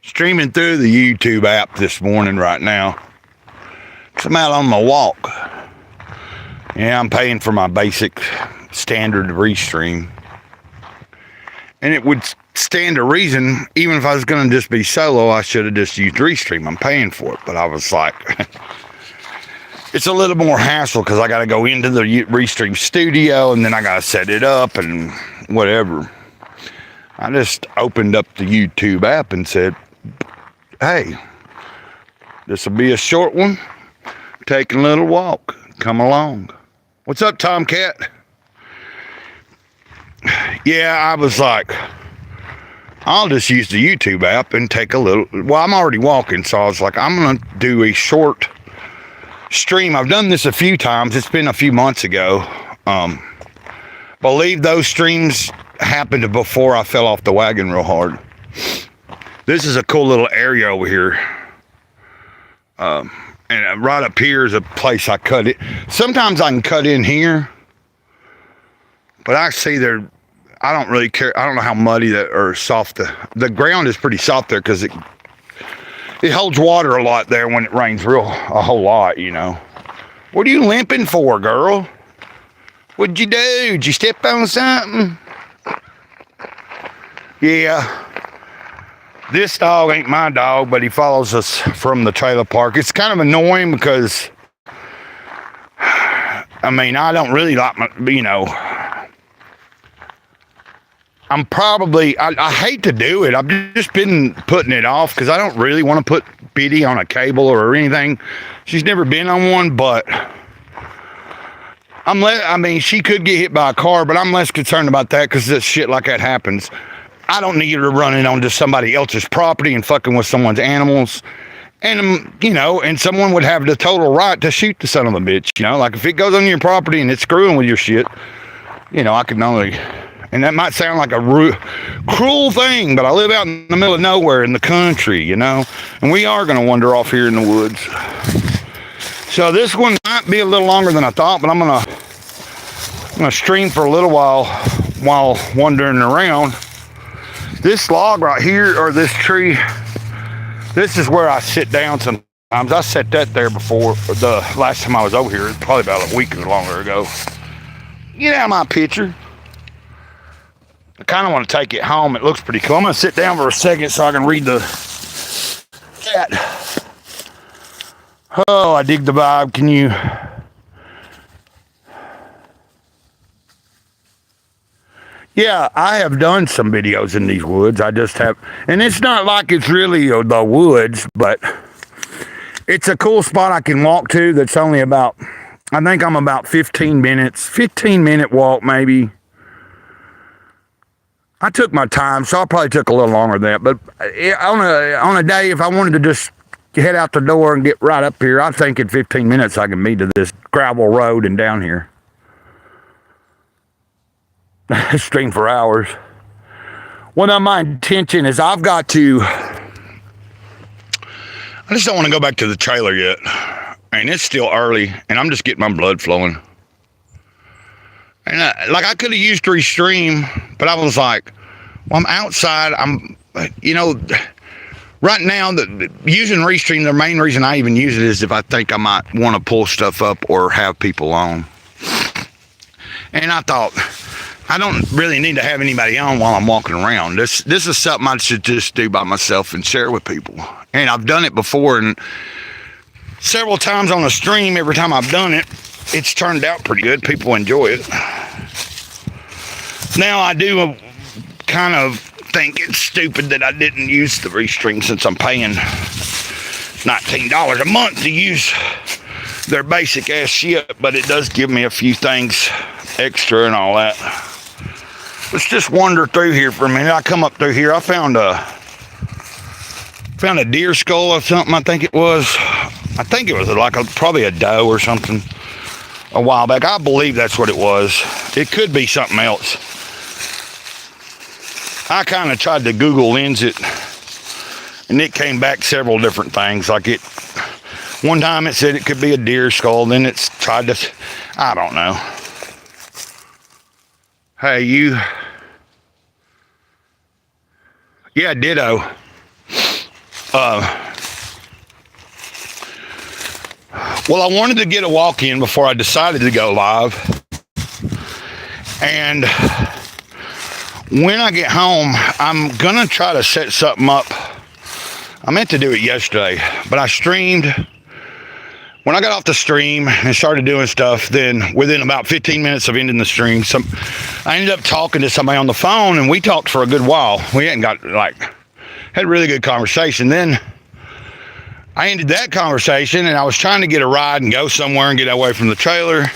Streaming through the YouTube app this morning right now. I'm out on my walk. Yeah, I'm paying for my basic standard Restream. And it would stand to reason, even if I was going to just be solo, I should have just used Restream. I'm paying for it. But I was like, it's a little more hassle because I got to go into the Restream studio and then I got to set it up and whatever. I just opened up the YouTube app and said, hey, this will be a short one. Taking a little walk. Come along. What's up, Tomcat? Yeah, I was like, I'll just use the YouTube app and take a little. Well, I'm already walking, so I was like, I'm going to do a short stream. I've done this a few times. It's been a few months ago. Believe those streams happened before I fell off the wagon real hard. This is a cool little area over here. And right up here is a place I cut it. Sometimes I can cut in here. But I see there, I don't really care. I don't know how muddy that or soft the ground is pretty soft there because it holds water a lot there when it rains a whole lot, you know. What are you limping for, girl? What'd you do? Did you step on something? Yeah. This dog ain't my dog, but he follows us from the trailer park. It's kind of annoying because, I mean, I don't really like my, you know, I hate to do it. I've just been putting it off because I don't really want to put Biddy on a cable or anything. She's never been on one, but I mean, she could get hit by a car, but I'm less concerned about that because this shit like that happens. I don't need her running onto somebody else's property and fucking with someone's animals. And, you know, and someone would have the total right to shoot the son of a bitch, you know? Like, if it goes on your property and it's screwing with your shit, you know, I could only... And that might sound like a cruel thing, but I live out in the middle of nowhere in the country, you know? And we are going to wander off here in the woods. So this one might be a little longer than I thought, but I'm going to stream for a little while wandering around. This log right here, or this tree, this is where I sit down sometimes. I set that there before, the last time I was over here, probably about a week or longer ago. Get out of my picture. I kind of want to take it home. It looks pretty cool. I'm going to sit down for a second so I can read the chat. Oh, I dig the vibe. Can you... Yeah, I have done some videos in these woods. I just have, and it's not like it's really the woods, but it's a cool spot I can walk to that's only about, I think I'm about 15 minute walk maybe. I took my time, so I probably took a little longer than that, but on a day, if I wanted to just head out the door and get right up here, I think in 15 minutes I can meet to this gravel road and down here. Stream for hours. Well, now my intention is I just don't want to go back to the trailer yet. And it's still early, and I'm just getting my blood flowing. And I could have used Restream, but I was like, well, I'm outside. You know, right now, using Restream, the main reason I even use it is if I think I might want to pull stuff up or have people on. And I thought, I don't really need to have anybody on while I'm walking around. This is something I should just do by myself and share with people. And I've done it before, and several times on a stream, every time I've done it, it's turned out pretty good. People enjoy it. Now, I do kind of think it's stupid that I didn't use the Restream since I'm paying $19 a month to use their basic ass shit, but it does give me a few things extra and all that. Let's just wander through here for a minute. I come up through here. I found a deer skull or something. I think it was like probably a doe or something a while back. I believe that's what it was. It could be something else. I kind of tried to Google lens it, and it came back several different things. Like One time it said it could be a deer skull, then it's tried to, I don't know. Hey, you. Yeah, ditto. Well, I wanted to get a walk in before I decided to go live. And when I get home, I'm going to try to set something up. I meant to do it yesterday, but I streamed. When I got off the stream and started doing stuff, then within about 15 minutes of ending the stream, I ended up talking to somebody on the phone, and we talked for a good while. We hadn't got, had a really good conversation. Then I ended that conversation, and I was trying to get a ride and go somewhere and get away from the trailer.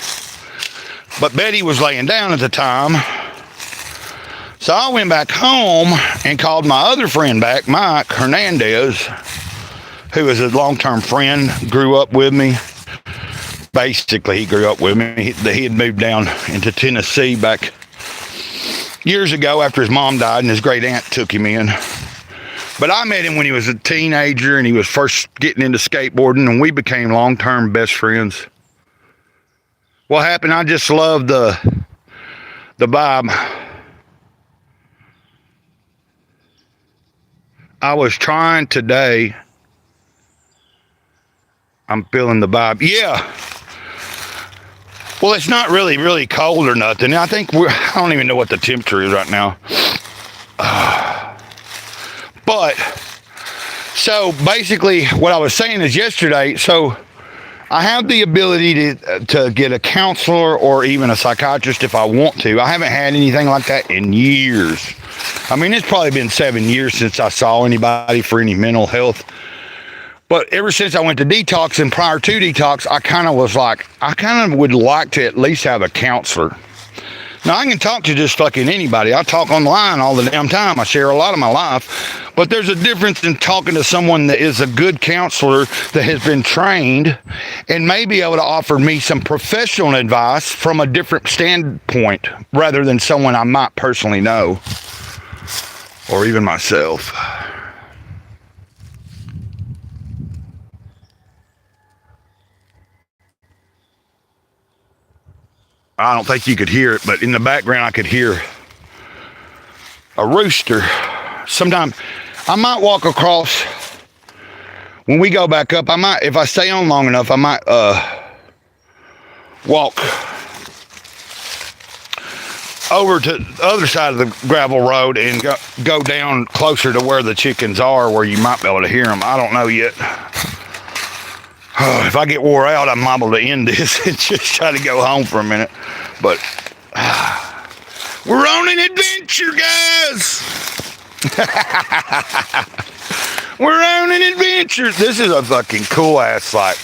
But Betty was laying down at the time. So I went back home and called my other friend back, Mike Hernandez, who is a long-term friend, grew up with me. Basically, he grew up with me. He had moved down into Tennessee back years ago after his mom died, and his great aunt took him in. But I met him when he was a teenager, and he was first getting into skateboarding, and we became long-term best friends. What happened? I just loved the vibe. I was trying today. I'm feeling the vibe. Yeah. Well, it's not really cold or nothing. I think I don't even know what the temperature is right now. But, so basically what I was saying is yesterday, so I have the ability to get a counselor or even a psychiatrist if I want to. I haven't had anything like that in years. I mean, it's probably been 7 years since I saw anybody for any mental health. But ever since I went to detox and prior to detox, I kind of was like, I kind of would like to at least have a counselor. Now, I can talk to just fucking anybody. I talk online all the damn time. I share a lot of my life. But there's a difference in talking to someone that is a good counselor that has been trained and may be able to offer me some professional advice from a different standpoint rather than someone I might personally know or even myself. I don't think you could hear it, but in the background I could hear a rooster. Sometimes I might walk across, when we go back up, I might, if I stay on long enough, I might walk over to the other side of the gravel road and go down closer to where the chickens are, where you might be able to hear them. I don't know yet. If I get wore out, I'm liable to end this and just try to go home for a minute. But we're on an adventure, guys. We're on an adventure. This is a fucking cool ass site.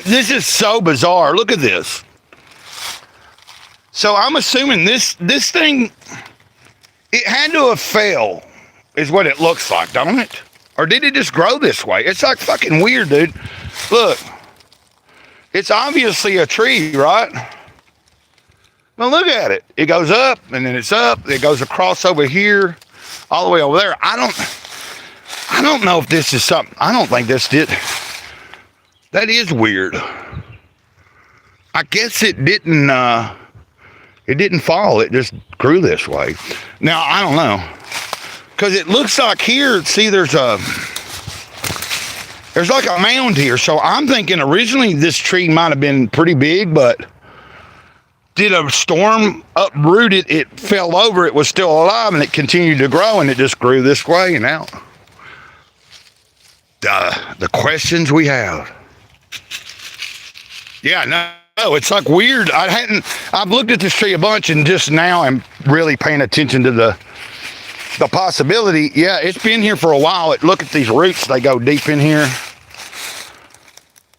This is so bizarre. Look at this. So I'm assuming this thing, it had to have failed, is what it looks like, don't it? Or did it just grow this way? It's like fucking weird, dude. Look. It's obviously a tree, right? Well, look at it. It goes up, and then it's up. It goes across over here, all the way over there. I don't know if this is something. I don't think this did. That is weird. I guess it didn't fall. It just grew this way. Now, I don't know. Because it looks like here, see, there's like a mound here. So I'm thinking originally this tree might have been pretty big, but did a storm uproot it? It fell over. It was still alive, and it continued to grow, and it just grew this way and out. The questions we have. Yeah, no, it's like weird. I've looked at this tree a bunch, and just now I'm really paying attention to the possibility. Yeah, it's been here for a while. Look at these roots. They go deep in here.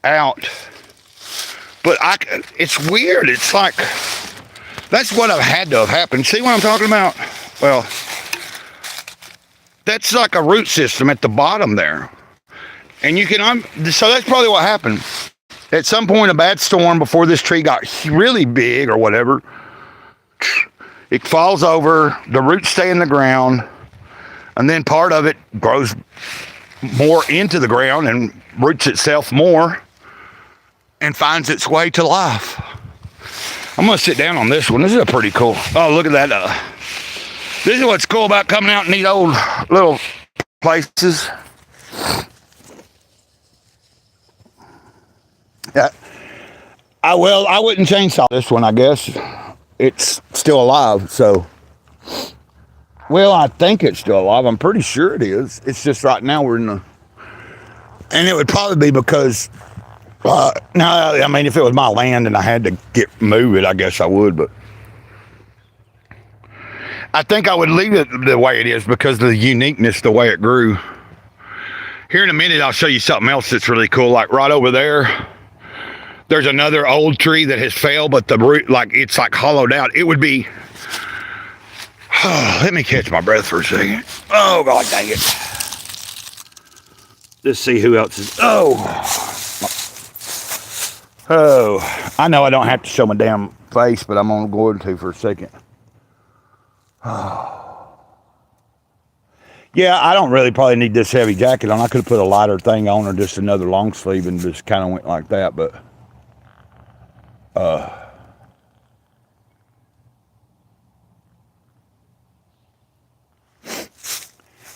Out. But it's weird. It's like, that's what I've had to have happened. See what I'm talking about? Well, that's like a root system at the bottom there. And you can, so that's probably what happened. At some point, a bad storm before this tree got really big or whatever, it falls over, the roots stay in the ground, and then part of it grows more into the ground and roots itself more and finds its way to life. I'm going to sit down on this one. This is a pretty cool. Oh, look at that. This is what's cool about coming out in these old little places. Yeah. I wouldn't chainsaw this one, I guess. It's still alive, so. Well, I think it's still alive. I'm pretty sure it is. It's just right now we're in the. And it would probably be because. No, I mean, if it was my land and I had to move it, I guess I would, but. I think I would leave it the way it is because of the uniqueness, the way it grew. Here in a minute, I'll show you something else that's really cool. Like right over there, there's another old tree that has fell, but the root, like it's like hollowed out. It would be. Let me catch my breath for a second. Oh, God dang it. Let's see who else is. Oh, I know I don't have to show my damn face, but I'm going to for a second. Yeah, I don't really probably need this heavy jacket on. I could have put a lighter thing on or just another long sleeve and just kind of went like that, but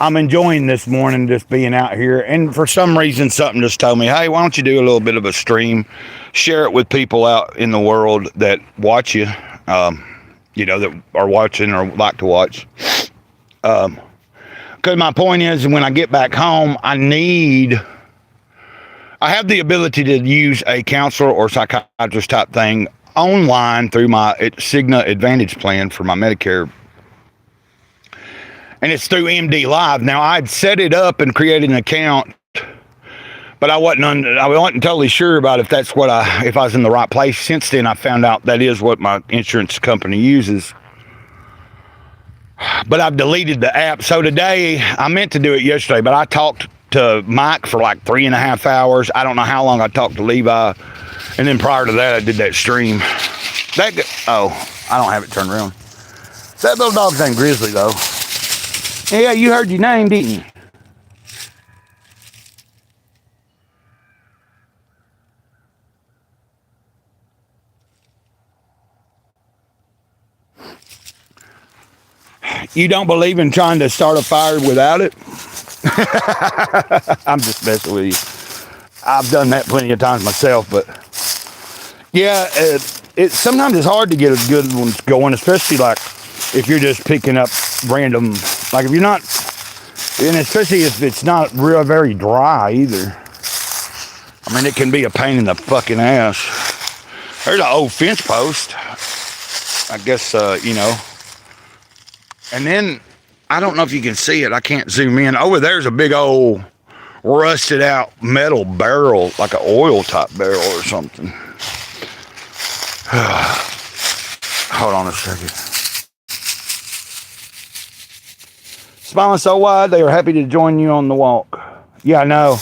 I'm enjoying this morning just being out here. And for some reason, something just told me, hey, why don't you do a little bit of a stream? Share it with people out in the world that watch you, that are watching or like to watch. Because my point is, when I get back home, I have the ability to use a counselor or psychiatrist type thing online through my Cigna Advantage plan for my Medicare. And it's through MD Live. Now, I'd set it up and created an account, but I wasn't totally sure about if I was in the right place. Since then, I found out that is what my insurance company uses. But I've deleted the app. So today, I meant to do it yesterday, but I talked to Mike for like 3.5 hours. I don't know how long I talked to Levi. And then prior to that, I did that stream. I don't have it turned around. That little dog's named Grizzly, though. Yeah, you heard your name, didn't you? You don't believe in trying to start a fire without it? I'm just messing with you. I've done that plenty of times myself, but yeah, sometimes it's hard to get a good one going, especially like if you're just picking up random, like if you're not, and especially if it's not very dry either. I mean, it can be a pain in the fucking ass. There's an old fence post. I guess, And then, I don't know if you can see it. I can't zoom in. Over there's a big old rusted out metal barrel, like an oil type barrel or something. Hold on a second. Smiling so wide, they are happy to join you on the walk. Yeah, I know.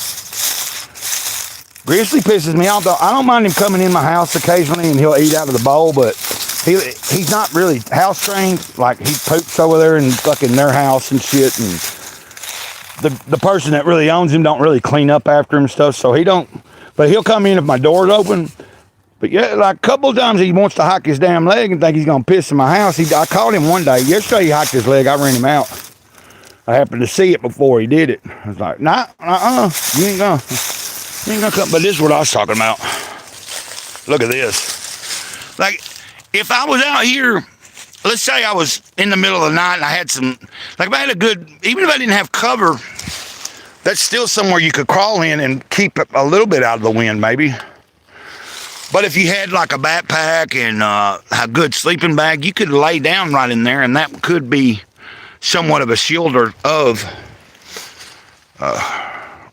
Grizzly pisses me off, though. I don't mind him coming in my house occasionally and he'll eat out of the bowl, but he's not really house trained. Like, he poops over there in fucking their house and shit, and the person that really owns him don't really clean up after him and stuff, so he don't, but he'll come in if my door's open. But yeah, like a couple of times he wants to hike his damn leg and think he's gonna piss in my house. I called him one day. Yesterday he hiked his leg. I ran him out. I happened to see it before he did it. I was like, nah, you ain't gonna come. But this is what I was talking about. Look at this. Like, if I was out here, let's say I was in the middle of the night and I had some, like if I had a good, even if I didn't have cover, that's still somewhere you could crawl in and keep a little bit out of the wind maybe. But if you had like a backpack and a good sleeping bag, you could lay down right in there and that could be somewhat of a shielder of,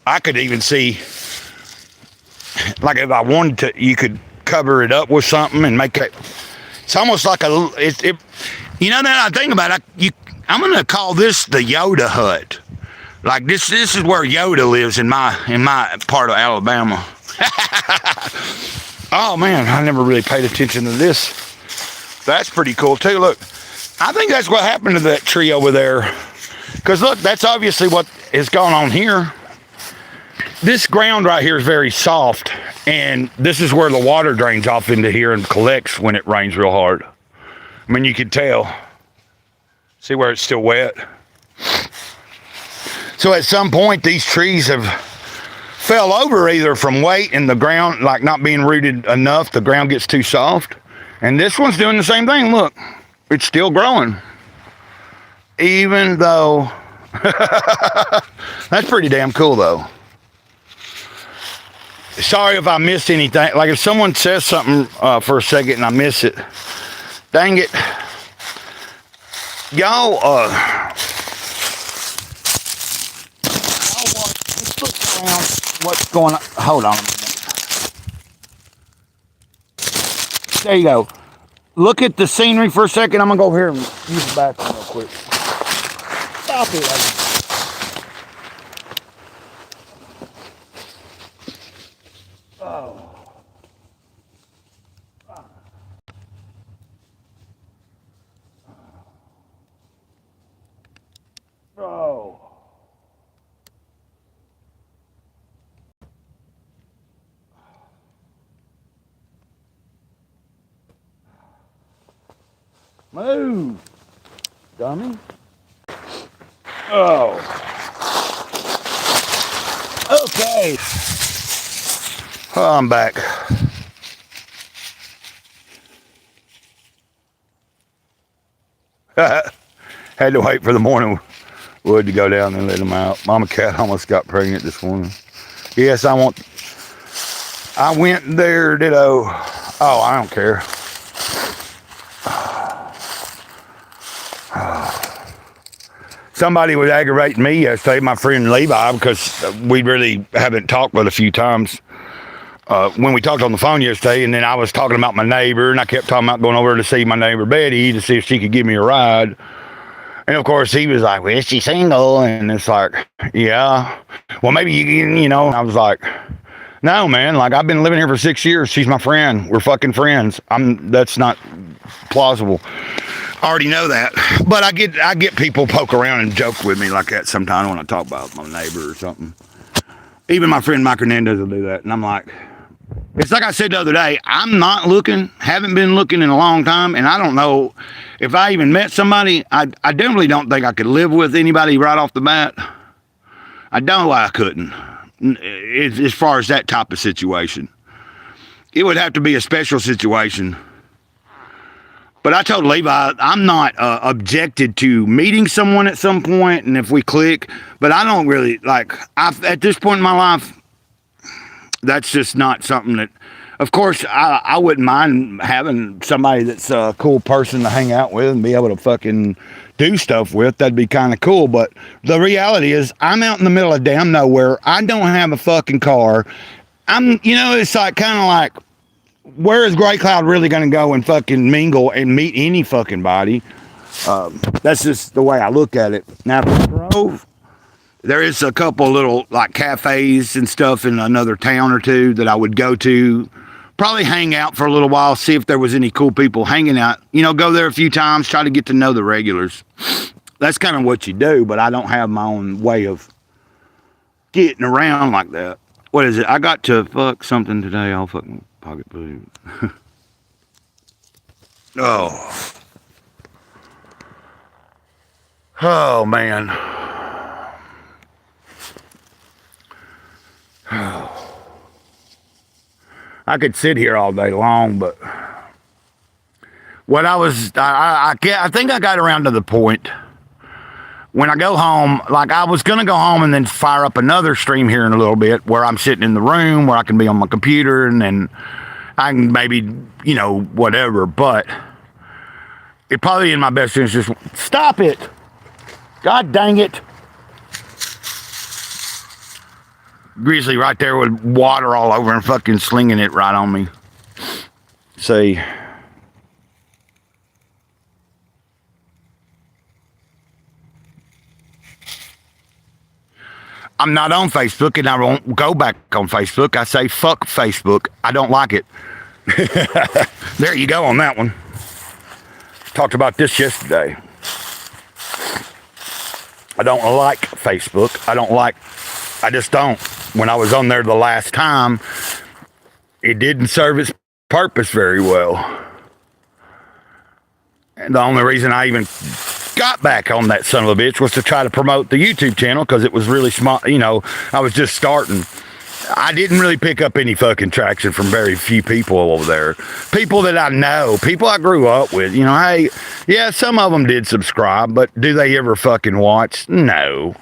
I could even see, like if I wanted to, you could cover it up with something and make it, it's almost like now that I think about it, I'm going to call this the Yoda hut. Like this is where Yoda lives in my part of Alabama. Oh man, I never really paid attention to this. That's pretty cool too. Look, I think that's what happened to that tree over there. Because look, that's obviously what has gone on here. this ground right here is very soft, and this is where the water drains off into here and collects when it rains real hard. I mean, you can tell. See where it's still wet? So at some point, these trees have fell over either from weight and the ground, like not being rooted enough, the ground gets too soft. And this one's doing the same thing. Look, it's still growing. Even though, that's pretty damn cool though. Sorry if I missed anything. Like if someone says something for a second and I miss it, dang it. Y'all, let's look around what's going on. Hold on a minute. There you go. Look at the scenery for a second. I'm going to go over here and use the bathroom real quick. Stop it, lady. Oh. Move, dummy. Oh. Okay. Oh, I'm back. Had to wait for the morning wood to go down and let them out. Mama cat almost got pregnant this morning. Yes, I went there, ditto. Oh, I don't care. Somebody was aggravating me yesterday, my friend Levi, because we really haven't talked but a few times. When we talked on the phone yesterday, and then I was talking about my neighbor, and I kept talking about going over to see my neighbor Betty to see if she could give me a ride. And of course, he was like, well, is she single? And it's like, yeah. Well, maybe you know. And I was like, no, man. Like, I've been living here for 6 years. She's my friend. We're fucking friends. That's not plausible. I already know that. But I get people poke around and joke with me like that sometimes when I talk about my neighbor or something. Even my friend Mike Hernandez will do that. And I'm like, it's like I said the other day, I'm not looking, haven't been looking in a long time, and I don't know if I even met somebody. I definitely don't think I could live with anybody right off the bat. I don't know why I couldn't, as far as that type of situation. It would have to be a special situation. But I told Levi, I'm not objected to meeting someone at some point, and if we click, but I don't really, like, at this point in my life, that's just not something that, of course, I wouldn't mind having somebody that's a cool person to hang out with and be able to fucking do stuff with. That'd be kind of cool. But the reality is, I'm out in the middle of damn nowhere. I don't have a fucking car. It's like kind of like, where is Gray Cloud really going to go and fucking mingle and meet any fucking body? That's just the way I look at it. Now, Grove, there is a couple little like cafes and stuff in another town or two that I would go to, probably hang out for a little while, see if there was any cool people hanging out. Go there a few times, try to get to know the regulars. That's kind of what you do, but I don't have my own way of getting around like that. What is it? I got to fuck something today. I'll fucking pocket blue. Oh. Oh, man. I could sit here all day long, but what I think I got around to the point when I go home, like I was going to go home and then fire up another stream here in a little bit where I'm sitting in the room where I can be on my computer and then I can maybe, whatever, but it probably in my best interest. Stop it. God dang it. Grizzly right there with water all over and fucking slinging it right on me. See. I'm not on Facebook and I won't go back on Facebook. I say fuck Facebook. I don't like it. There you go on that one. Talked about this yesterday. I don't like Facebook. I just don't. when I was on there the last time, it didn't serve its purpose very well. And the only reason I even got back on that son of a bitch was to try to promote the YouTube channel because it was really small. You know, I was just starting. I didn't really pick up any fucking traction from very few people over there. People that I know, people I grew up with. You know, hey, yeah, some of them did subscribe, but do they ever fucking watch? No.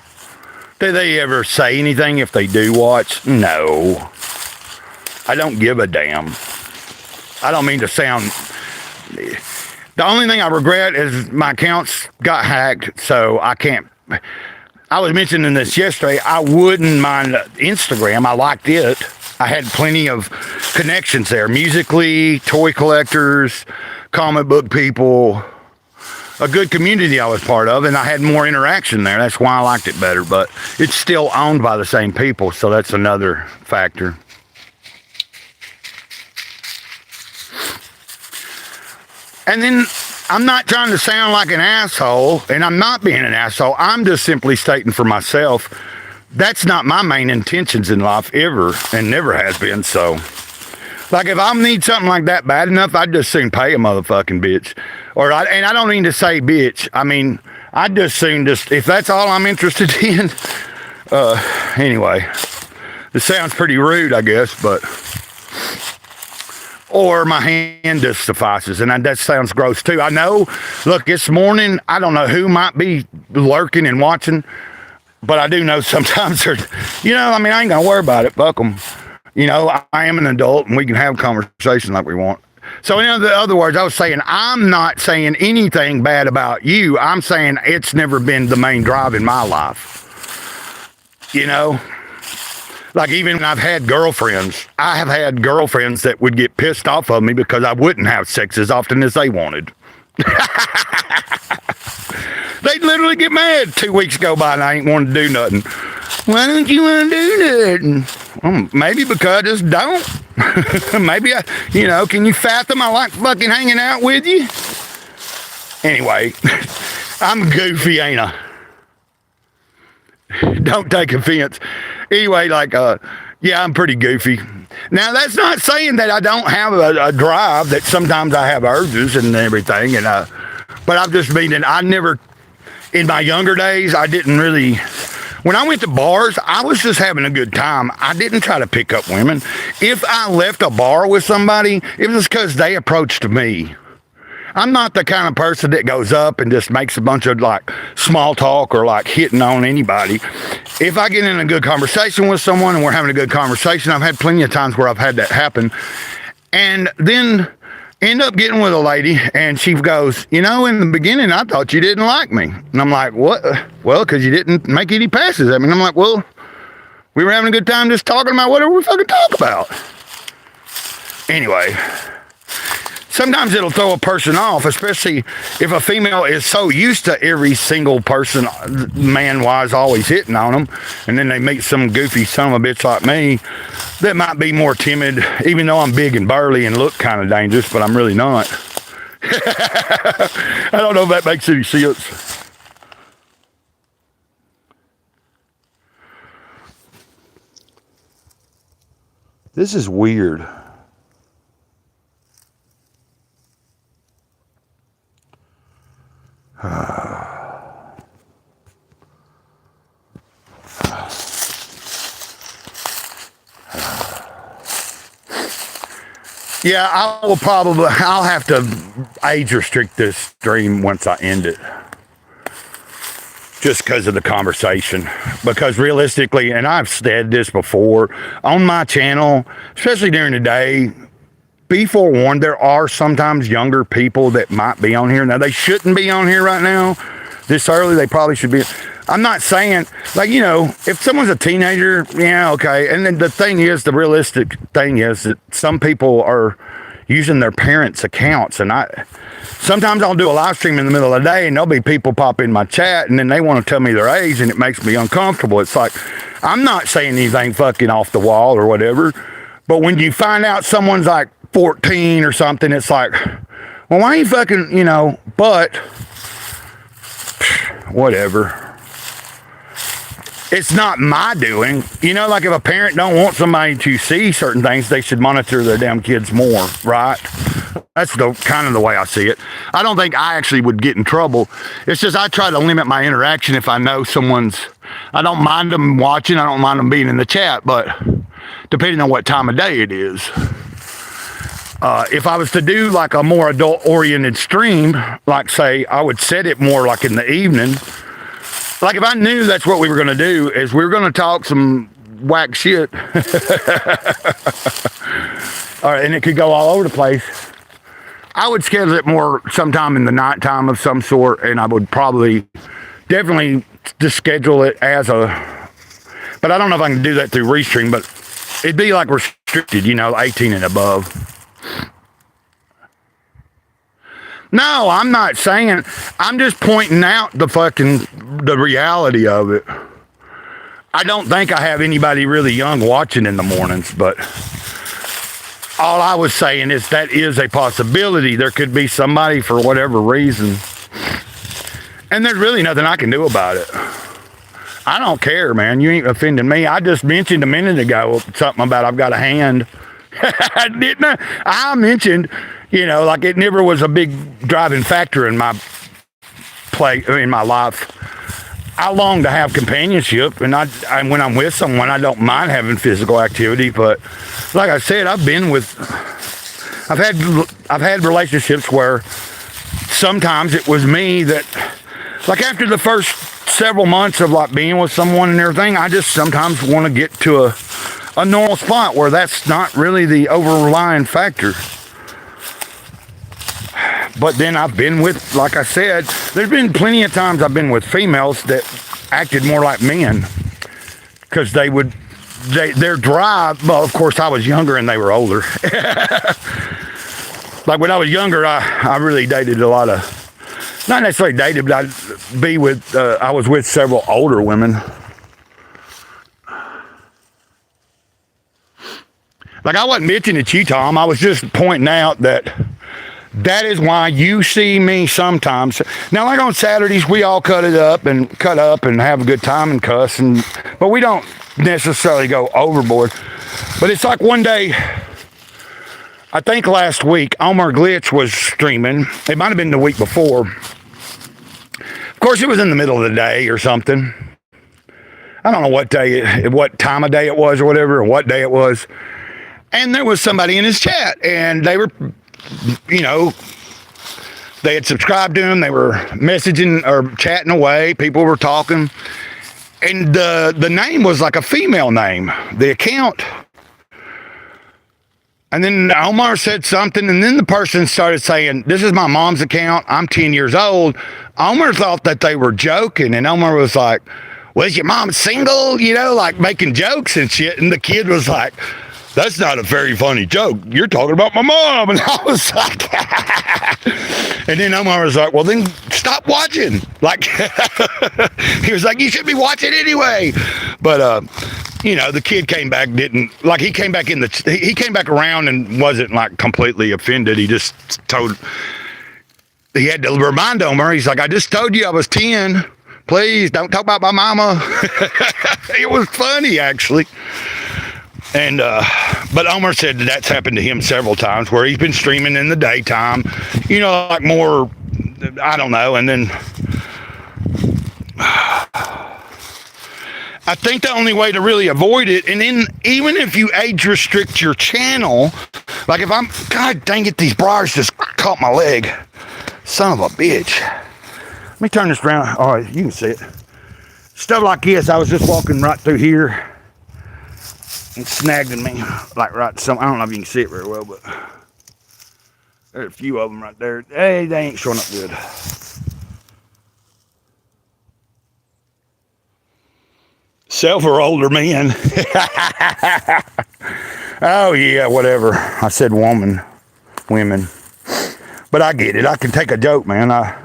Do they ever say anything if they do watch? No. I don't give a damn. I don't mean to sound... The only thing I regret is my accounts got hacked, so I can't... I was mentioning this yesterday. I wouldn't mind Instagram. I liked it. I had plenty of connections there. Musically, toy collectors, comic book people. A good community I was part of, and I had more interaction there. That's why I liked it better. But it's still owned by the same people, so that's another factor. And then I'm not trying to sound like an asshole, and I'm not being an asshole. I'm just simply stating for myself, that's not my main intentions in life ever, and never has been. So, like, if I need something like that bad enough, I'd just soon pay a motherfucking bitch. And I don't mean to say bitch. I mean, I'd just soon if that's all I'm interested in. Anyway, this sounds pretty rude, I guess, but... Or my hand just suffices, and that sounds gross too. I know, look, this morning, I don't know who might be lurking and watching, but I do know sometimes they're, you know, I mean, I ain't gonna worry about it, fuck them. You know, I am an adult, and we can have a conversation like we want. So in other words, I was saying, I'm not saying anything bad about you. I'm saying it's never been the main drive in my life. You know? Like, even when I've had girlfriends, I have had girlfriends that would get pissed off of me because I wouldn't have sex as often as they wanted. They'd literally get mad. 2 weeks go by and I ain't wanting to do nothing. Why don't you want to do nothing? Well, maybe because I just don't. Maybe can you fathom I like fucking hanging out with you? Anyway, I'm goofy, ain't I? Don't take offense. Anyway, yeah, I'm pretty goofy. Now, that's not saying that I don't have a drive, that sometimes I have urges and everything, but I'm just meaning I never, in my younger days, I didn't really, when I went to bars, I was just having a good time. I didn't try to pick up women. If I left a bar with somebody, it was because they approached me. I'm not the kind of person that goes up and just makes a bunch of small talk or hitting on anybody. If I get in a good conversation with someone and we're having a good conversation, I've had plenty of times where I've had that happen. And then end up getting with a lady and she goes, in the beginning, I thought you didn't like me. And I'm like, what? Well, because you didn't make any passes. I mean, I'm like, well, we were having a good time just talking about whatever we fucking talk about. Anyway. Sometimes it'll throw a person off, especially if a female is so used to every single person, man-wise, always hitting on them, and then they meet some goofy son of a bitch like me that might be more timid, even though I'm big and burly and look kind of dangerous, but I'm really not. I don't know if that makes any sense. This is weird. Yeah, I'll have to age restrict this stream once I end it. Just because of the conversation. Because realistically, and I've said this before, on my channel, especially during the day, be forewarned, there are sometimes younger people that might be on here. Now, they shouldn't be on here right now. This early, they probably should be. I'm not saying, if someone's a teenager, yeah, okay. And then the realistic thing is that some people are using their parents' accounts. And sometimes I'll do a live stream in the middle of the day and there'll be people pop in my chat and then they want to tell me their age and it makes me uncomfortable. It's like, I'm not saying anything fucking off the wall or whatever. But when you find out someone's 14 or something, it's like, well, why ain't you fucking, but whatever. it's not my doing. You know, like if a parent don't want somebody to see certain things, they should monitor their damn kids more, right? That's the kind of the way I see it. I don't think I actually would get in trouble. It's just I try to limit my interaction if I know someone's. I don't mind them watching. I don't mind them being in the chat, but depending on what time of day it is. If I was to do like a more adult-oriented stream, like say I would set it more like in the evening. Like if I knew that's what we were going to do, is we were going to talk some whack shit. All right, and it could go all over the place. I would schedule it more sometime in the nighttime of some sort, and I would probably definitely just schedule it as a, but I don't know if I can do that through Restream, but it'd be like restricted, you know, 18 and above. No, I'm not saying, I'm just pointing out the reality of it. I don't think I have anybody really young watching in the mornings, but all I was saying is that is a possibility. There could be somebody for whatever reason. And there's really nothing I can do about it. I don't care, man. You ain't offending me. I just mentioned a minute ago something about I've got a hand. Didn't I? I mentioned, you know, like it never was a big driving factor in my life. I long to have companionship, and when I'm with someone, I don't mind having physical activity. But like I said, I've had relationships where sometimes it was me that, like after the first several months of like being with someone and everything, I just sometimes want to get to a normal spot where that's not really the overlying factor. But then I've been with, like I said, there's been plenty of times I've been with females that acted more like men. Because their drive, well, of course I was younger and they were older. Like when I was younger, I really dated a lot of, not necessarily dated, but I was with several older women. Like I wasn't bitching at you, Tom. I was just pointing out that is why you see me sometimes. Now, like on Saturdays, we all cut up and have a good time and cuss, but we don't necessarily go overboard. But it's like one day, I think last week, Omar Glitch was streaming. It might have been the week before. Of course, it was in the middle of the day or something. I don't know what time of day it was or whatever, or what day it was. And there was somebody in his chat, and they were, you know, they had subscribed to him. They were messaging or chatting away. People were talking. And the name was like a female name, the account. And then Omar said something, and then the person started saying, this is my mom's account. I'm 10 years old. Omar thought that they were joking, and Omar was like, was your mom single? You know, like making jokes and shit. And the kid was like, that's not a very funny joke. You're talking about my mom. And I was like, and then Omar was like, well, then stop watching. Like, he was like, you should be watching anyway. But, you know, the kid came back, he came back around and wasn't like completely offended. He just he had to remind Omar, he's like, I just told you I was 10. Please don't talk about my mama. It was funny, actually. And but Omar said that's happened to him several times where he's been streaming in the daytime, you know, like more, I don't know. And then I think the only way to really avoid it, and then even if you age restrict your channel, like if God dang it, these briars just caught my leg. Son of a bitch. Let me turn this around. All right, you can see it. Stuff like this, I was just walking right through here. And snagged in me, like right I don't know if you can see it very well, but there's a few of them right there. Hey, they ain't showing up good. Self or older men. Oh yeah, whatever. I said women. But I get it. I can take a joke, man. I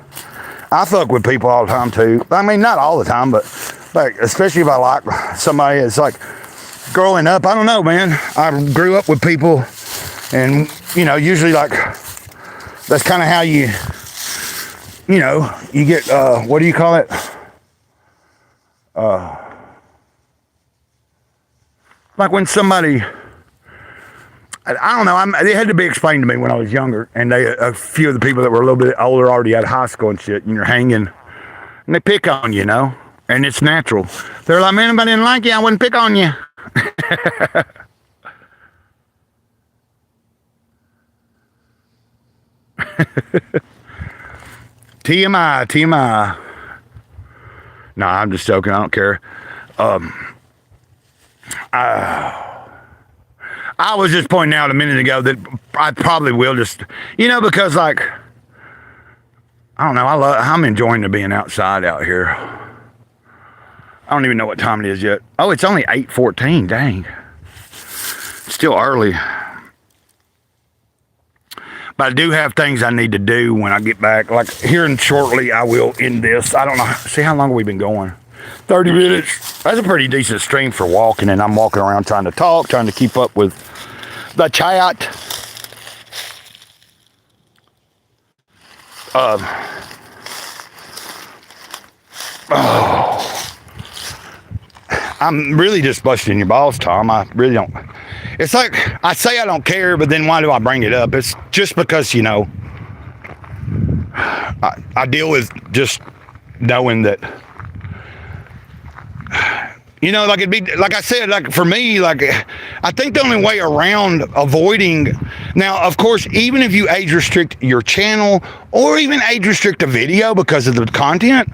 fuck with people all the time too. I mean, not all the time, but like especially if I like somebody. It's like growing up, I don't know, man. I grew up with people, and you know, usually like that's kind of how you get what do you call it? like when somebody, I don't know, it had to be explained to me when I was younger, and a few of the people that were a little bit older already out of high school and shit, and you're hanging, and they pick on you, you know, and it's natural. They're like, man, if I didn't like you, I wouldn't pick on you. TMI. No, I'm just joking. I don't care. I was just pointing out a minute ago that I probably will just, you know, because like, I don't know, I'm enjoying being outside out here. I don't even know what time it is yet. Oh, it's only 8:14, dang. Still early. But I do have things I need to do when I get back. Like here and shortly, I will end this. I don't know. See, how long have we been going? 30 minutes. That's a pretty decent stream for walking, and I'm walking around trying to talk, trying to keep up with the chat. I'm really just busting your balls, Tom. I really don't. It's like I say I don't care, but then why do I bring it up? It's just because, you know, I deal with just knowing that, you know, like it'd be, like I said, like for me, like I think the only way around avoiding, now, of course, even if you age restrict your channel or even age restrict a video because of the content,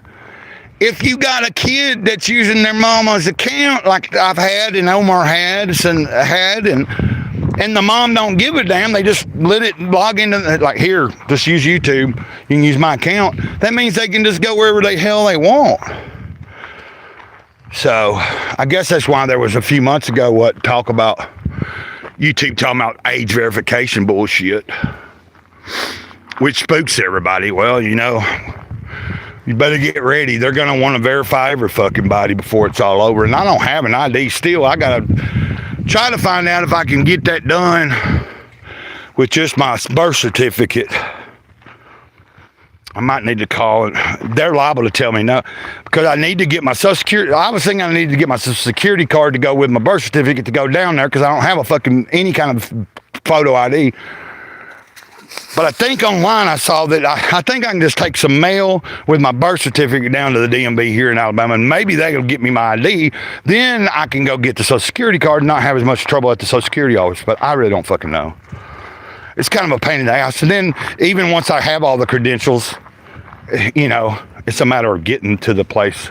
if you got a kid that's using their mama's account, like I've had and Omar had, and the mom don't give a damn, they just let it log into, like, here, just use YouTube, you can use my account. That means they can just go wherever the hell they want. So, I guess that's why there was a few months ago, talk about YouTube talking about age verification bullshit, which spooks everybody. Well, you know, you better get ready. They're going to want to verify every fucking body before it's all over. And I don't have an ID still. I got to try to find out if I can get that done with just my birth certificate. I might need to call it. They're liable to tell me no, because I need to get my Social Security. I was thinking I needed to get my Social Security card to go with my birth certificate to go down there because I don't have a fucking any kind of photo ID. But I think online I saw that I think I can just take some mail with my birth certificate down to the DMV here in Alabama, and maybe they'll get me my ID. Then I can go get the Social Security card and not have as much trouble at the Social Security office. But I really don't fucking know. It's kind of a pain in the ass. And then even once I have all the credentials, you know, it's a matter of getting to the place.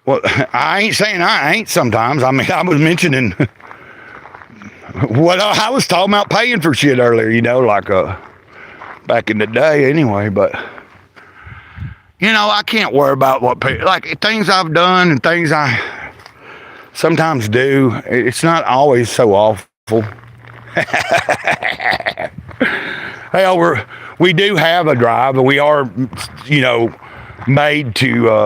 Well, I ain't saying I ain't sometimes. I mean, I was mentioning what I was talking about paying for shit earlier, you know, like back in the day anyway. But, you know, I can't worry about like things I've done and things I sometimes do. It's not always so awful. Hey, we do have a drive, and we are, you know, made to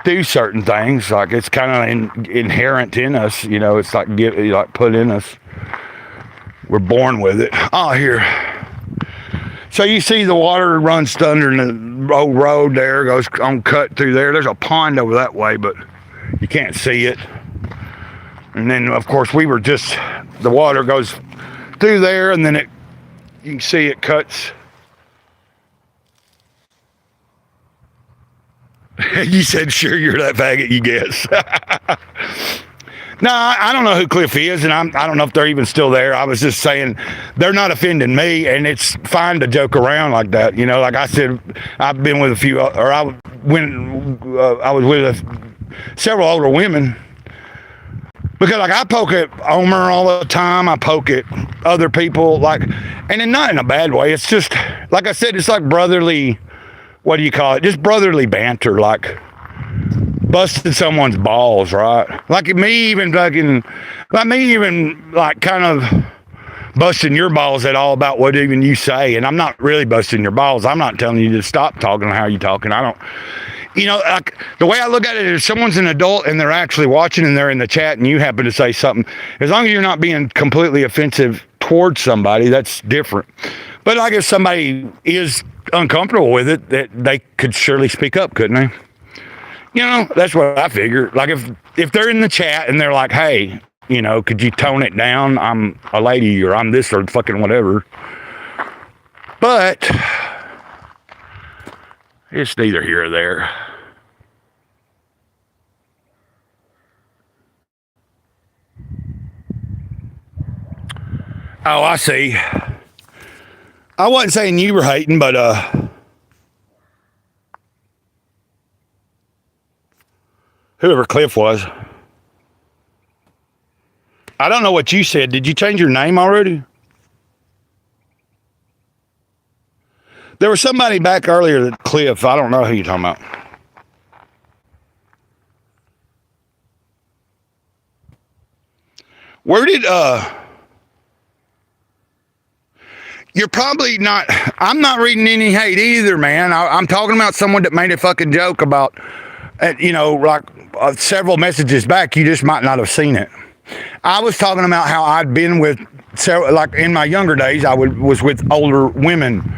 do certain things. Like it's kind of inherent in us, you know. It's like put in us. We're born with it. Oh, here. So you see the water runs under the old road there, goes on cut through there. There's a pond over that way, but you can't see it. And then, of course, the water goes through there, and then you can see it cuts. You said, sure, you're that faggot, you guess. No, I don't know who Cliff is, and I don't know if they're even still there. I was just saying they're not offending me, and it's fine to joke around like that. You know, like I said, I've been with I was with several older women. Because, like, I poke at Omer all the time. I poke at other people, like, and not in a bad way. It's just, like I said, it's like brotherly, what do you call it? Just brotherly banter, like busting someone's balls, right? Like kind of busting your balls at all about what even you say. And I'm not really busting your balls. I'm not telling you to stop talking or how you're talking. I don't. You know, like, the way I look at it is someone's an adult and they're actually watching and they're in the chat and you happen to say something. As long as you're not being completely offensive towards somebody, that's different. But like if somebody is uncomfortable with it, that they could surely speak up, couldn't they? You know, that's what I figure. Like if they're in the chat and they're like, hey, you know, could you tone it down? I'm a lady or I'm this or fucking whatever. But it's neither here or there. Oh, I see. I wasn't saying you were hating, but whoever Cliff was. I don't know what you said. Did you change your name already? There was somebody back earlier that Cliff. I don't know who you're talking about. Where did you're probably not, I'm not reading any hate either, man. I'm talking about someone that made a fucking joke about, you know, like several messages back. You just might not have seen it. I was talking about how I'd been with several, like in my younger days, I was with older women.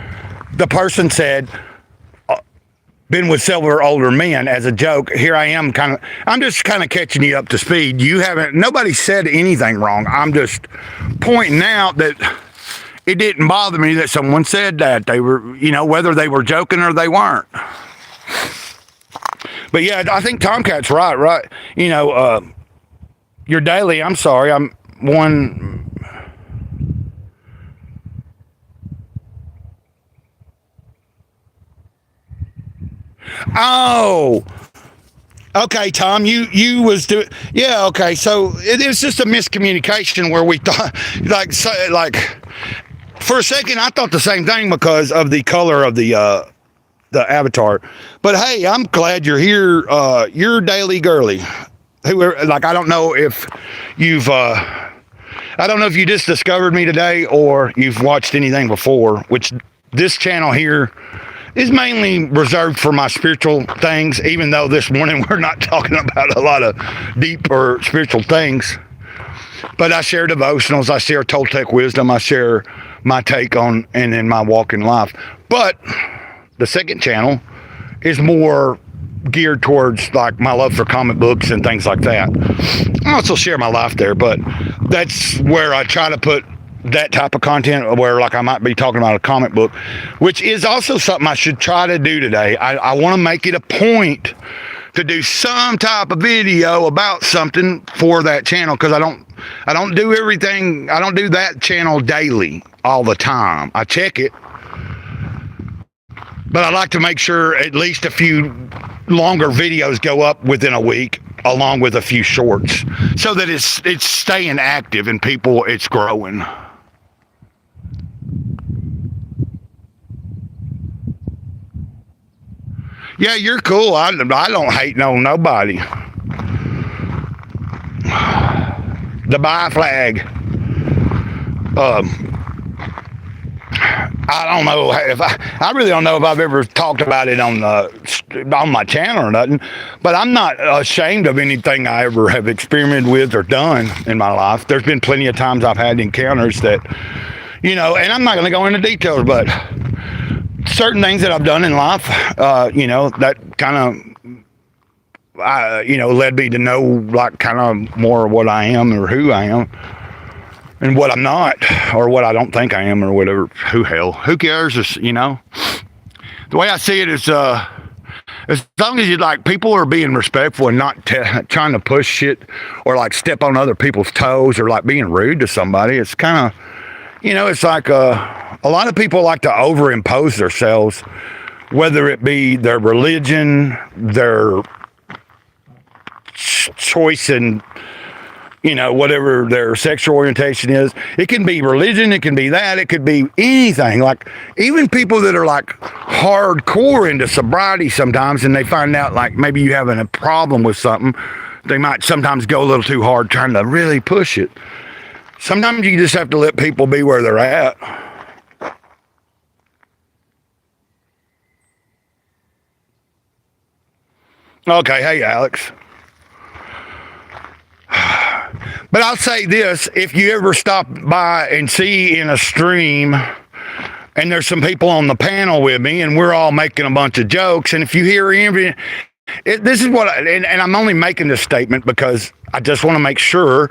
The person said, been with several older men as a joke. Here I am I'm just kind of catching you up to speed. Nobody said anything wrong. I'm just pointing out that it didn't bother me that someone said that. They were, you know, whether they were joking or they weren't. But yeah, I think Tomcat's right. You know, your daily, I'm sorry, I'm one. Oh, okay, Tom, you was doing, yeah, okay. So it was just a miscommunication where we thought, like, for a second, I thought the same thing because of the color of the avatar. But hey, I'm glad you're here. You're Daily Girly. Like, I don't know if you've, I don't know if you just discovered me today or you've watched anything before, which this channel here is mainly reserved for my spiritual things, even though this morning we're not talking about a lot of deep or spiritual things. But I share devotionals, I share Toltec wisdom, I share my take on and in my walk in life. But the second channel is more geared towards like my love for comic books and things like that. I also share my life there, but that's where I try to put that type of content where like I might be talking about a comic book, which is also something I should try to do today. I want to make it a point to do some type of video about something for that channel, because I don't do everything. I don't do that channel daily all the time. I check it, but I like to make sure at least a few longer videos go up within a week, along with a few shorts, so that it's staying active and it's growing. Yeah, you're cool. I don't hate nobody. The buy flag. I don't know if I really don't know if I've ever talked about it on my channel or nothing, but I'm not ashamed of anything I ever have experimented with or done in my life. There's been plenty of times I've had encounters that, you know, and I'm not going to go into details, but certain things that I've done in life, you know, that kind of, you know, led me to know like kind of more what I am or who I am. And what I'm not, or what I don't think I am, or whatever. Who cares? It's, you know, the way I see it is, as long as you like, people are being respectful and not trying to push shit or like step on other people's toes or like being rude to somebody. It's kind of, you know, it's like a lot of people like to overimpose themselves, whether it be their religion, their choice in, you know, whatever their sexual orientation is. It can be religion, it can be that, it could be anything. Like, even people that are like hardcore into sobriety sometimes, and they find out like maybe you having a problem with something, they might sometimes go a little too hard trying to really push it. Sometimes you just have to let people be where they're at. Okay, hey Alex. But I'll say this, if you ever stop by and see in a stream and there's some people on the panel with me, and we're all making a bunch of jokes. And if you hear any, this is what, and I'm only making this statement because I just want to make sure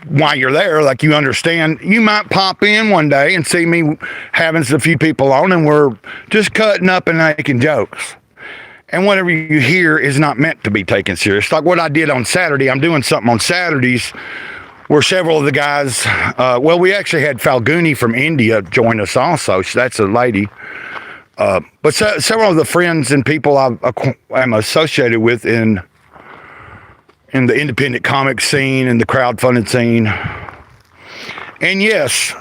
while you're there, like you understand, you might pop in one day and see me having a few people on, and we're just cutting up and making jokes. And whatever you hear is not meant to be taken serious. Like what I did on Saturday, I'm doing something on Saturdays where several of the guys, well, we actually had Falguni from India join us also. That's a lady. But several of the friends and people I'm associated with in the independent comic scene and the crowdfunded scene. And yes,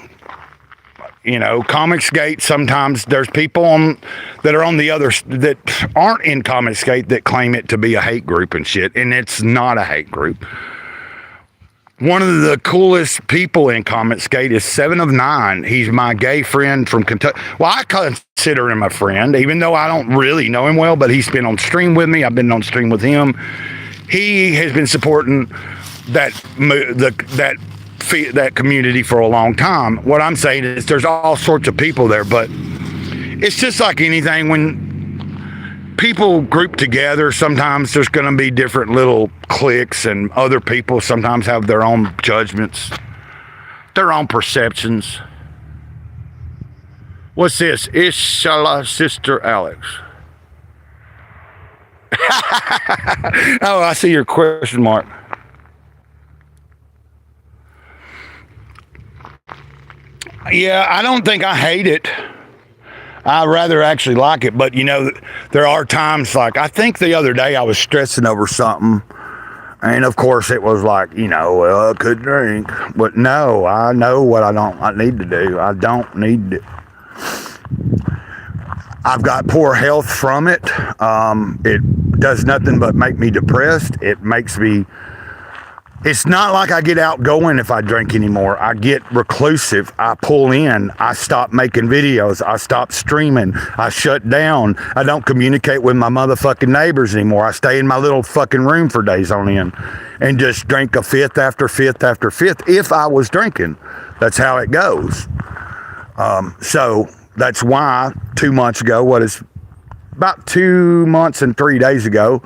you know, Comicsgate, sometimes there's people that are on the other, that aren't in Comicsgate that claim it to be a hate group and shit, and it's not a hate group. One of the coolest people in Comicsgate is 7 of 9. He's my gay friend from Kentucky. Well, I consider him a friend, even though I don't really know him well, but he's been on stream with me. I've been on stream with him. He has been supporting that community for a long time. What I'm saying is there's all sorts of people there, but it's just like anything. When people group together, sometimes there's going to be different little cliques, and other people sometimes have their own judgments, their own perceptions. What's this? Inshallah, Sister Alex. Oh, I see your question mark. Yeah, I don't think I hate it. I rather actually like it, but you know, there are times, like I think the other day I was stressing over something, and of course it was like, you know, well, I could drink, but no, I know what I need to do. I don't need it. I've got poor health from it. It does nothing but make me depressed. It makes me, it's not like I get outgoing if I drink anymore. I get reclusive. I pull in. I stop making videos. I stop streaming. I shut down. I don't communicate with my motherfucking neighbors anymore. I stay in my little fucking room for days on end and just drink a fifth after fifth after fifth if I was drinking. That's how it goes. So that's why 2 months ago, about 2 months and 3 days ago,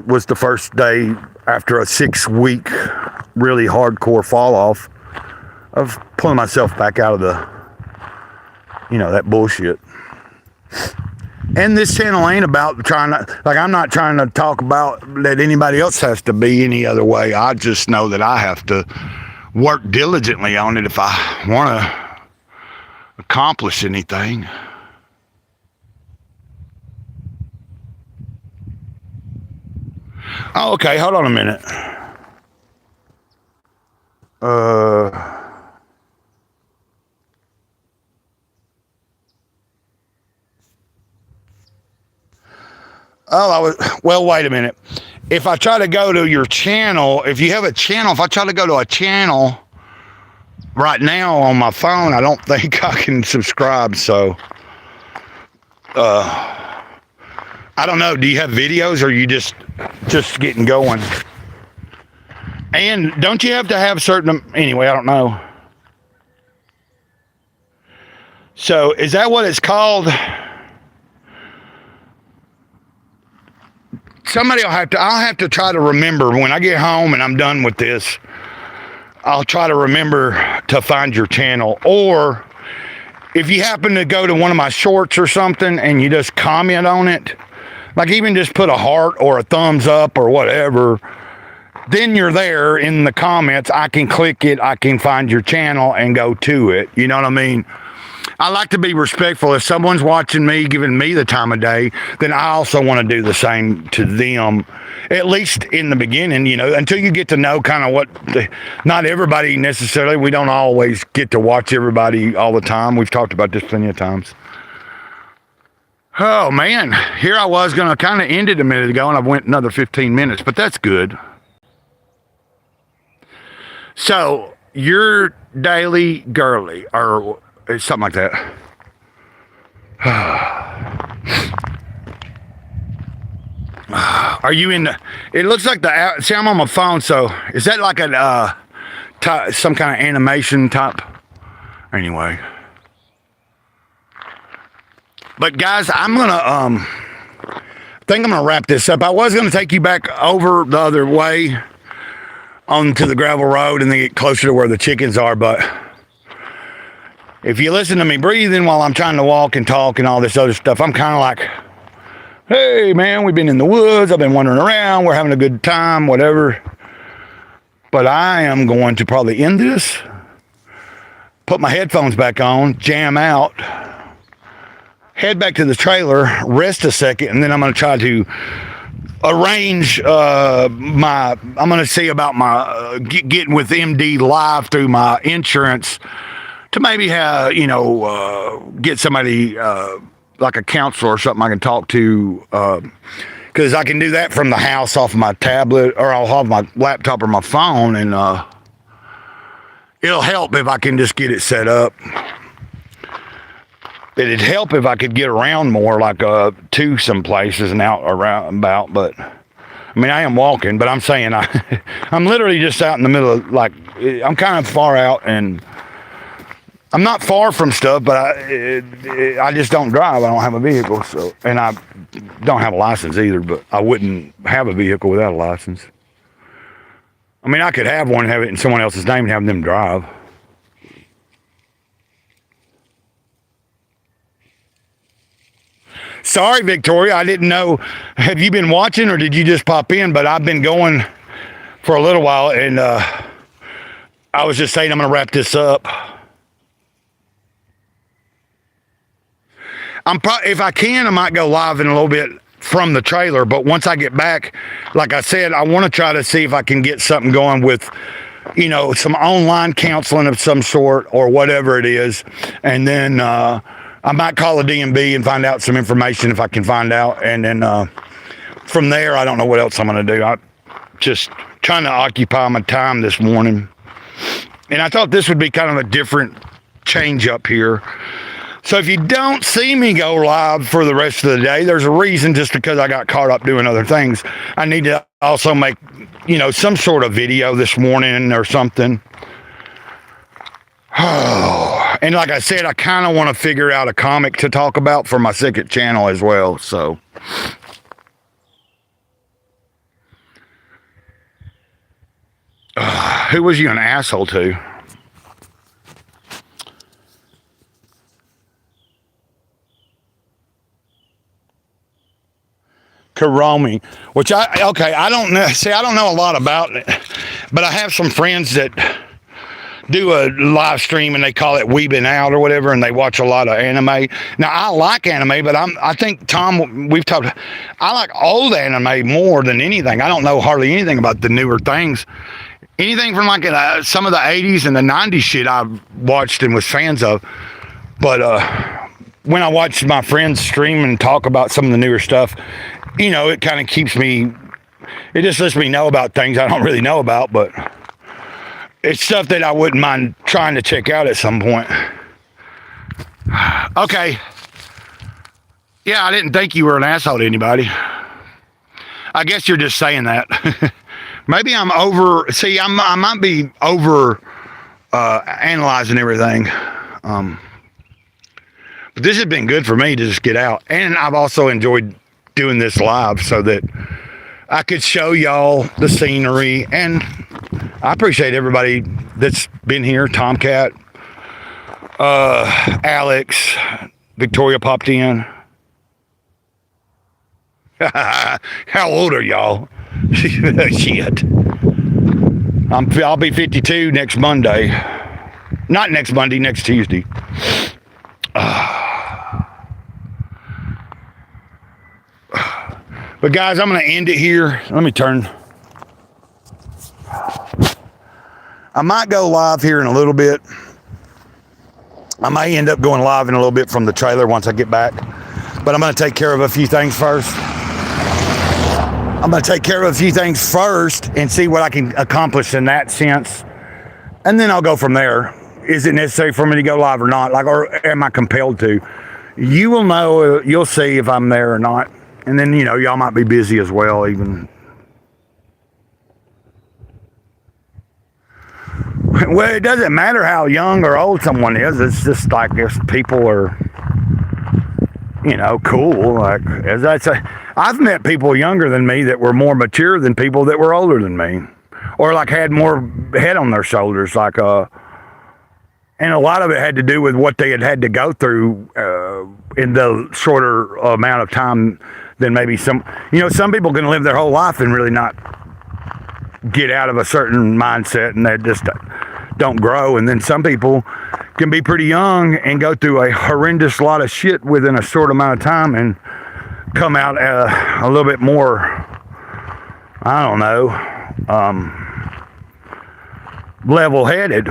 was the first day after a 6-week really hardcore fall off of pulling myself back out of that bullshit. And this channel ain't about I'm not trying to talk about that anybody else has to be any other way. I just know that I have to work diligently on it if I want to accomplish anything. Oh, okay, hold on a minute. Well, wait a minute. If I try to go to your channel, if you have a channel, if I try to go to a channel right now on my phone, I don't think I can subscribe, so I don't know. Do you have videos, or are you just getting going? And don't you have to have certain, anyway, I don't know. So is that what it's called? I'll have to try to remember when I get home and I'm done with this. I'll try to remember to find your channel. Or if you happen to go to one of my shorts or something and you just comment on it, like even just put a heart or a thumbs up or whatever, then you're there in the comments. I can click it, I can find your channel and go to it. You know what I mean? I like to be respectful. If someone's watching me, giving me the time of day, then I also want to do the same to them, at least in the beginning, until you get to know kind of not everybody necessarily, we don't always get to watch everybody all the time. We've talked about this plenty of times. Oh man, here I was going to kind of end it a minute ago and I went another 15 minutes, but that's good. So, your daily girly, or something like that. Are you in it looks like see, I'm on my phone, so is that like some kind of animation type? Anyway. But guys, I'm gonna think I'm gonna wrap this up. I was gonna take you back over the other way onto the gravel road and then get closer to where the chickens are, but if you listen to me breathing while I'm trying to walk and talk and all this other stuff, I'm kind of like, hey man, we've been in the woods, I've been wandering around, we're having a good time, whatever. But I am going to probably end this, put my headphones back on, jam out, head back to the trailer, rest a second, and then I'm going to try to arrange I'm going to see about my getting with MD Live through my insurance to maybe have, get somebody like a counselor or something I can talk to, because I can do that from the house off of my tablet, or I'll have my laptop or my phone, and it'll help if I can just get it set up. It'd help if I could get around more, like to some places and out around about. But I mean, I am walking, but I'm saying I'm literally just out in the middle of, like, I'm kind of far out, and I'm not far from stuff, but I just don't drive. I don't have a vehicle, so, and I don't have a license either, but I wouldn't have a vehicle without a license. I mean, I could have one, have it in someone else's name, and have them drive. Sorry, Victoria, I didn't know. Have you been watching, or did you just pop in? But I've been going for a little while, and I was just saying I'm going to wrap this up. If I can, I might go live in a little bit from the trailer, but once I get back, like I said, I want to try to see if I can get something going with, some online counseling of some sort or whatever it is, and then I might call a DMB and find out some information if I can find out, and then from there, I don't know what else I'm going to do. I'm just trying to occupy my time this morning, and I thought this would be kind of a different change up here. So if you don't see me go live for the rest of the day, there's a reason, just because I got caught up doing other things. I need to also make, some sort of video this morning or something. And like I said, I kind of want to figure out a comic to talk about for my second channel as well. So who was you an asshole to? Karomi, which I don't know. See, I don't know a lot about it, but I have some friends that do a live stream and they call it Weebing Out or whatever, and they watch a lot of anime. Now, I like anime, but I think, Tom, I like old anime more than anything. I don't know hardly anything about the newer things. Anything from like some of the 80s and the 90s shit I watched and was fans of. But when I watch my friends stream and talk about some of the newer stuff, it kind of keeps me, it just lets me know about things I don't really know about, but it's stuff that I wouldn't mind trying to check out at some point. Okay. Yeah, I didn't think you were an asshole to anybody. I guess you're just saying that. Maybe I'm over, see, I might be over analyzing everything. But this has been good for me to just get out. And I've also enjoyed doing this live so that I could show y'all the scenery. And I appreciate everybody that's been here. Tomcat, Alex, Victoria popped in. How old are y'all? Shit. I'll be 52 next Monday. Not next Monday, next Tuesday. But guys, I'm going to end it here. Let me turn. I might go live here in a little bit. I may end up going live in a little bit from the trailer once I get back. But I'm going to take care of a few things first. And see what I can accomplish in that sense. And then I'll go from there. Is it necessary for me to go live or not? Or am I compelled to? You will know, you'll see if I'm there or not. And then, y'all might be busy as well, even. Well, it doesn't matter how young or old someone is. It's just like if people are, you know, cool. Like, as I say, I've met people younger than me that were more mature than people that were older than me, or like had more head on their shoulders. Like, and a lot of it had to do with what they had to go through in the shorter amount of time than maybe some. You know, some people can live their whole life and really not get out of a certain mindset, and they just don't grow. And then some people can be pretty young and go through a horrendous lot of shit within a short amount of time and come out a little bit more, I don't know, level-headed.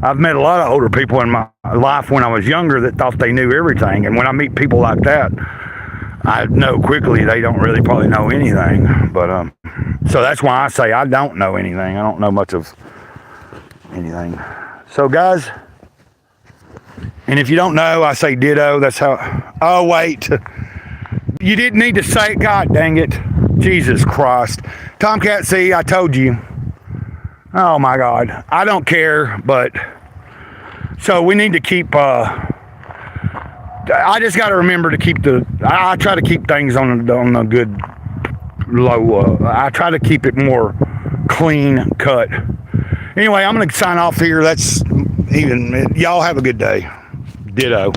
I've met a lot of older people in my life when I was younger that thought they knew everything, and when I meet people like that, I know quickly they don't really probably know anything. But so that's why I say I don't know anything. I don't know much of anything. So guys, and if you don't know, I say ditto. That's how. Oh wait, you didn't need to say it. God dang it, Jesus Christ, Tomcat. See, I told you. Oh my God, I don't care. But so we need to keep. I just got to remember to keep I try to keep things on a good low. I try to keep it more clean cut. Anyway, I'm going to sign off here. That's even. Y'all have a good day. Ditto.